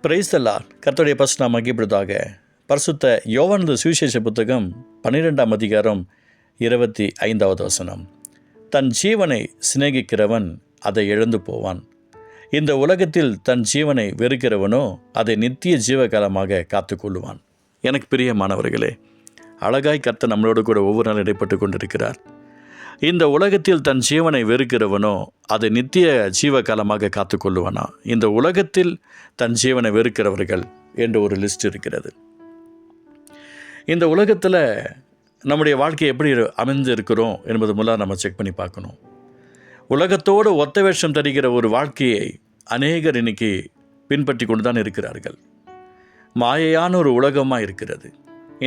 Praise the Lord. கர்த்தருடைய பரிசுத்த நாமம் மகிமைப்படுவதாக. பரிசுத்த யோவானது சுவிசேஷ புத்தகம் 12ஆம் அதிகாரம் 25வது வசனம். தன் ஜீவனை சிநேகிக்கிறவன் அதை இழந்து போவான். இந்த உலகத்தில் தன் ஜீவனை வெறுக்கிறவனோ அதை நித்திய ஜீவகாலமாக காத்துக்கொள்ளுவான். எனக்கு பிரியமானவர்களே, அழகாய் கர்த்தர் நம்மளோடு கூட ஒவ்வொரு நாளும் இடைப்பட்டு கொண்டிருக்கிறார். இந்த உலகத்தில் தன் ஜீவனை வெறுக்கிறவனோ அதை நித்திய ஜீவகாலமாக காத்துக்கொள்ளுவானா. இந்த உலகத்தில் தன் ஜீவனை வெறுக்கிறவர்கள் என்று ஒரு லிஸ்ட் இருக்கிறது. இந்த உலகத்தில் நம்முடைய வாழ்க்கையை எப்படி அமைந்து இருக்கிறோம் என்பது மூலம் நம்ம செக் பண்ணி பார்க்கணும். உலகத்தோடு ஒத்த வேஷம் தருகிற ஒரு வாழ்க்கையை அநேகர் இன்னைக்கு பின்பற்றி கொண்டு தான் இருக்கிறார்கள். மாயையான ஒரு உலகமாக இருக்கிறது.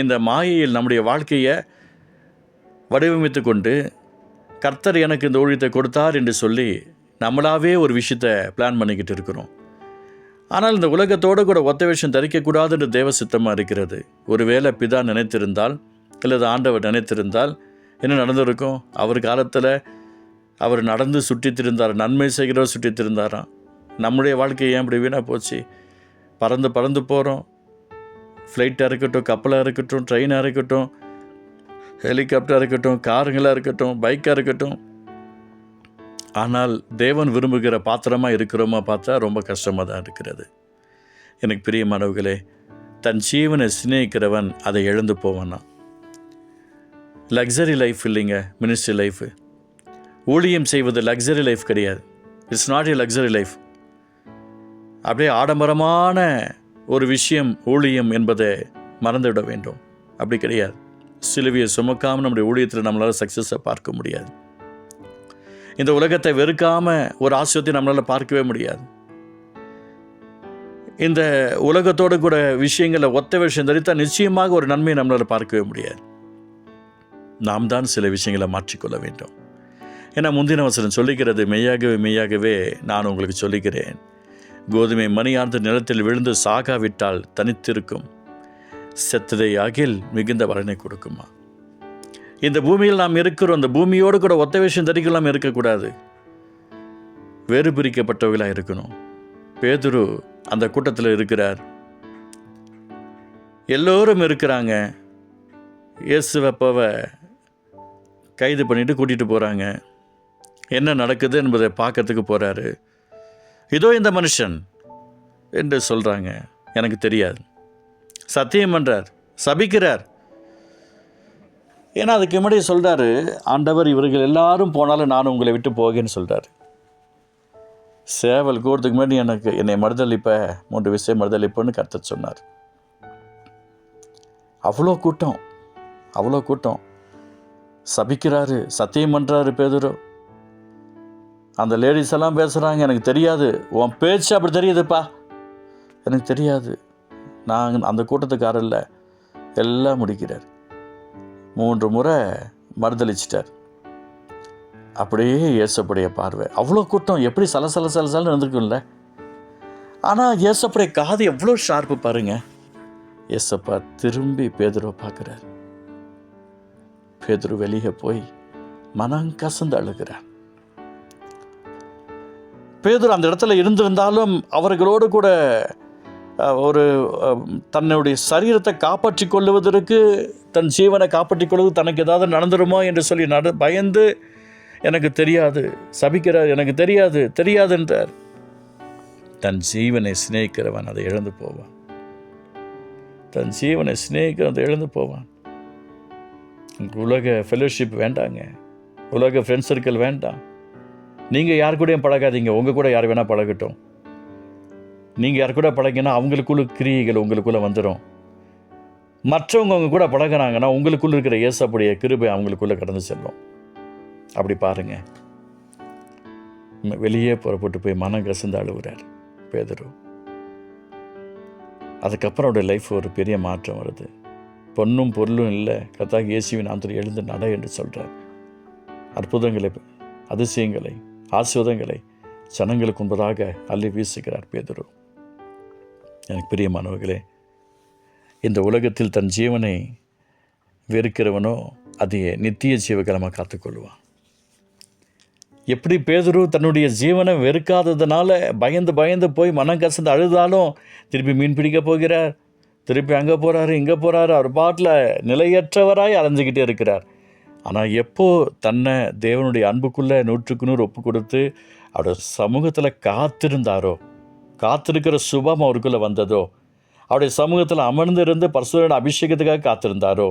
இந்த மாயையில் நம்முடைய வாழ்க்கையை வடிவமைத்து கொண்டு கர்த்தர் எனக்கு இந்த ஊழியத்தை கொடுத்தார் என்று சொல்லி நம்மளாவே ஒரு விஷயத்தை பிளான் பண்ணிக்கிட்டு இருக்கிறோம். ஆனால் இந்த உலகத்தோடு கூட ஒத்த விஷயம் தரிக்கக்கூடாது என்று தேவ சித்தமாக இருக்கிறது. ஒருவேளை பிதா நினைத்திருந்தால் அல்லது ஆண்டவர் நினைத்திருந்தால் என்ன நடந்திருக்கும்? அவர் காலத்தில் அவர் நடந்து சுற்றித்திருந்தார், நன்மை செய்கிறவர் சுற்றித்திருந்தாராம். நம்முடைய வாழ்க்கை ஏன் இப்படி வீணாக போச்சு? பறந்து பறந்து போகிறோம். ஃப்ளைட்டாக இருக்கட்டும், கப்பலாக இருக்கட்டும், ட்ரெயினாக இருக்கட்டும், ஹெலிகாப்டராக இருக்கட்டும், காருங்களாக இருக்கட்டும், பைக்காக இருக்கட்டும். ஆனால் தேவன் விரும்புகிற பாத்திரமாக இருக்கிறோமா பார்த்தா ரொம்ப கஷ்டமாக தான் இருக்கிறது. எனக்கு பிரியமானவர்களே, தன் ஜீவனை சிநேகிக்கிறவன் அதை இழந்து போவானா. லக்ஸரி லைஃப் இல்லைங்க மினிஸ்ட்ரி லைஃபு. ஊழியம் செய்வது லக்ஸரி லைஃப் கிடையாது. It's not a luxury life. அப்படியே ஆடம்பரமான ஒரு விஷயம் ஊழியம் என்பதை மறந்துவிட வேண்டும். அப்படி கிடையாது. சிலுவையை சுமக்காமல் நம்முடைய ஊழியத்தில் நம்மளால் சக்ஸஸை பார்க்க முடியாது. இந்த உலகத்தை வெறுக்காமல் ஒரு ஆசிரியத்தை நம்மளால் பார்க்கவே முடியாது. இந்த உலகத்தோடு கூட விஷயங்களை ஒத்த விஷயம் தரித்தால் நிச்சயமாக ஒரு நன்மையை நம்மளால் பார்க்கவே முடியாது. நாம் தான் சில விஷயங்களை மாற்றிக்கொள்ள வேண்டும். ஏன்னா முந்தின வசனம் சொல்லிக்கிறது, மெய்யாகவே மெய்யாகவே நான் உங்களுக்கு சொல்லிக்கிறேன், கோதுமை மணியார்ந்து நிலத்தில் விழுந்து சாகாவிட்டால் தனித்திருக்கும், செத்ததை ஆகில் மிகுந்த பலனை கொடுக்குமா. இந்த பூமியில் நாம் இருக்கிறோம். அந்த பூமியோடு கூட ஒத்த விஷயம் தரிக்கலாம் இருக்கக்கூடாது. வேறு பிரிக்கப்பட்டவர்களாக இருக்கணும். பேதுரு அந்த கூட்டத்தில் இருக்கிறார். எல்லோரும் இருக்கிறாங்க. இயேசுவப்பவை கைது பண்ணிட்டு கூட்டிகிட்டு போகிறாங்க. என்ன நடக்குது என்பதை பார்க்கறதுக்கு போகிறாரு. இதோ இந்த மனுஷன் என்று சொல்கிறாங்க. எனக்கு தெரியாது. சத்தியம் பண்ணுறார், சபிக்கிறார். ஏன்னா அதுக்கு முன்னாடி சொல்கிறாரு, ஆண்டவர் இவர்கள் எல்லாரும் போனாலும் நான் உங்களை விட்டு போகேன்னு சொல்கிறார். சேவல் கூறதுக்கு முன்னாடி என்னை மறுதளிப்ப 3 விஷயம் மறுதளிப்பன்னு கர்த்தர் சொன்னார். அவ்வளோ கூட்டம் சபிக்கிறாரு, சத்தியம் பண்ணுறாரு பேதுரு. அந்த லேடிஸ் எல்லாம் பேசுகிறாங்க, எனக்கு தெரியாது, உன் பேச்சு அப்படி தெரியுதுப்பா, எனக்கு தெரியாது, நான் அந்த கூட்டத்துக்காரில்ல. எல்லாம் முடிக்கிறார். 3 முறை மறுதளிச்சிட்டார். அப்படியே இயேசுடைய பார்வை. அவ்வளோ கூட்டம் எப்படி சலசலன்னு இருந்திருக்கும்ல. ஆனால் இயேசுடைய காது எவ்வளோ ஷார்ப்பு பாருங்க. இயேசப்பா திரும்பி பேதுருவை பார்க்குறார். பேதுரு வெளியே போய் மனம் கசந்து அழுகிறார். பேதுரு அந்த இடத்துல இருந்திருந்தாலும் அவர்களோடு கூட ஒரு தன்னுடைய சரீரத்தை காப்பாற்றி கொள்ளுவதற்கு, தன் ஜீவனை காப்பாற்றி கொள்வது தனக்கு ஏதாவது நடந்துருமோ என்று சொல்லி பயந்து, எனக்கு தெரியாது, சபிக்கிறார், எனக்கு தெரியாதுன்றார். தன் ஜீவனை சிநேகிக்கிறவன் அதை இழந்து போவான். தன் ஜீவனை சிநேகிக்கிறவன் அதை இழந்து போவான். உலக ஃபெலோஷிப் வேண்டாங்க. உலக ஃப்ரெண்ட்ஸ் சர்க்கிள் வேண்டாம். நீங்கள் யார் கூடயும் பழகாதீங்க. உங்கள் கூட யார் வேணால் பழகட்டும். நீங்கள் யார் கூட பழகினா அவங்களுக்குள்ள கிரியைகள் உங்களுக்குள்ளே வந்துடும். மற்றவங்க அவங்க கூட பழகிறாங்கன்னா உங்களுக்குள்ளே இருக்கிற இயேசுவுடைய கிருபை அவங்களுக்குள்ளே கடந்து செல்லும். அப்படி பாருங்கள். வெளியே புறப்பட்டு போய் மனம் கசந்து அழுகிறார் பேதுரு. அதுக்கப்புறம் அவருடைய லைஃப் ஒரு பெரிய மாற்றம் வருது. பொன்னும் பொருளும் இல்லை, கர்த்தராகிய இயேசுவின் நாமத்தில் எழுந்து நட என்று சொல்கிறார். அற்புதங்களை, அதிசயங்களை, ஆசீர்வாதங்களை ஜனங்களுக்கு முன்பதாக அள்ளி வீசுகிறார் பேதுரு. எனக்கு பிரியமானவர்களே, இந்த உலகத்தில் தன் ஜீவனை வெறுக்கிறவனோ அதை நித்திய ஜீவகாலமாக காத்துக்கொள்வான். எப்படி பேதுரு தன்னுடைய ஜீவனை வெறுக்காததுனால பயந்து போய் மனம் கசந்து அழுதாலும் திருப்பி மீன் பிடிக்க போகிறார், திருப்பி அங்கே போகிறாரு இங்கே போகிறாரு, அவர் பாட்டில் நிலையற்றவராய் அலைஞ்சிக்கிட்டே இருக்கிறார். ஆனால் எப்போ தன்னை தேவனுடைய அன்புக்குள்ளே 100க்கு 100 ஒப்பு கொடுத்து அவருடைய சமூகத்தில் காத்திருக்கிற சுபம் அவருக்குள்ளே வந்ததோ, அவருடைய சமூகத்தில் அமர்ந்திருந்து பரிசுத்தரின் அபிஷேகத்துக்காக காத்திருந்தாரோ,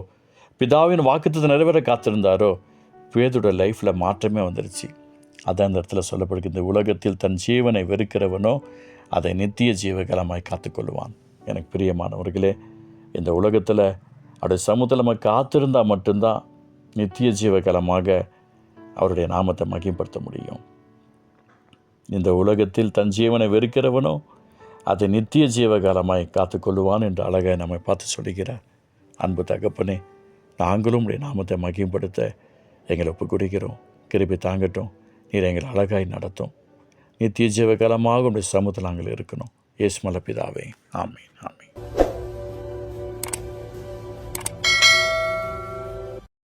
பிதாவின் வாக்குத்தத்தை நிறைவேற காத்திருந்தாரோ, பேதுடைய லைஃப்பில் மாற்றமே வந்துருச்சு. அதான் இந்த இடத்துல சொல்லப்படுகிறது, இந்த உலகத்தில் தன் ஜீவனை வெறுக்கிறவனோ அதை நித்திய ஜீவகாலமாய் காத்துக்கொள்வான். எனக்கு பிரியமானவர்களே, இந்த உலகத்தில் அவருடைய சமூகத்தில் நம்ம காத்திருந்தால் மட்டும்தான் நித்திய ஜீவகாலமாக அவருடைய நாமத்தை மகிமைப்படுத்த முடியும். இந்த உலகத்தில் தன் ஜீவனை வெறுக்கிறவனோ அதை நித்திய ஜீவகாலமாய் காத்துக்கொள்ளுவான் என்று அழகாய் நம்மை பார்த்து சொல்லுகிறார். அன்பு தகப்பனே, நாங்களும் உடைய நாமத்தை மகிமைப்படுத்த எங்களை ஒப்பு கொடுக்கிறோம். கிருபை தாங்கட்டும். நீர் எங்களை அழகாய் நடத்தும். நித்திய ஜீவகாலமாக உடைய சமூகத்தில் நாங்கள் இருக்கணும். இயேசு மல பிதாவே, ஆமீன், ஆமீன்.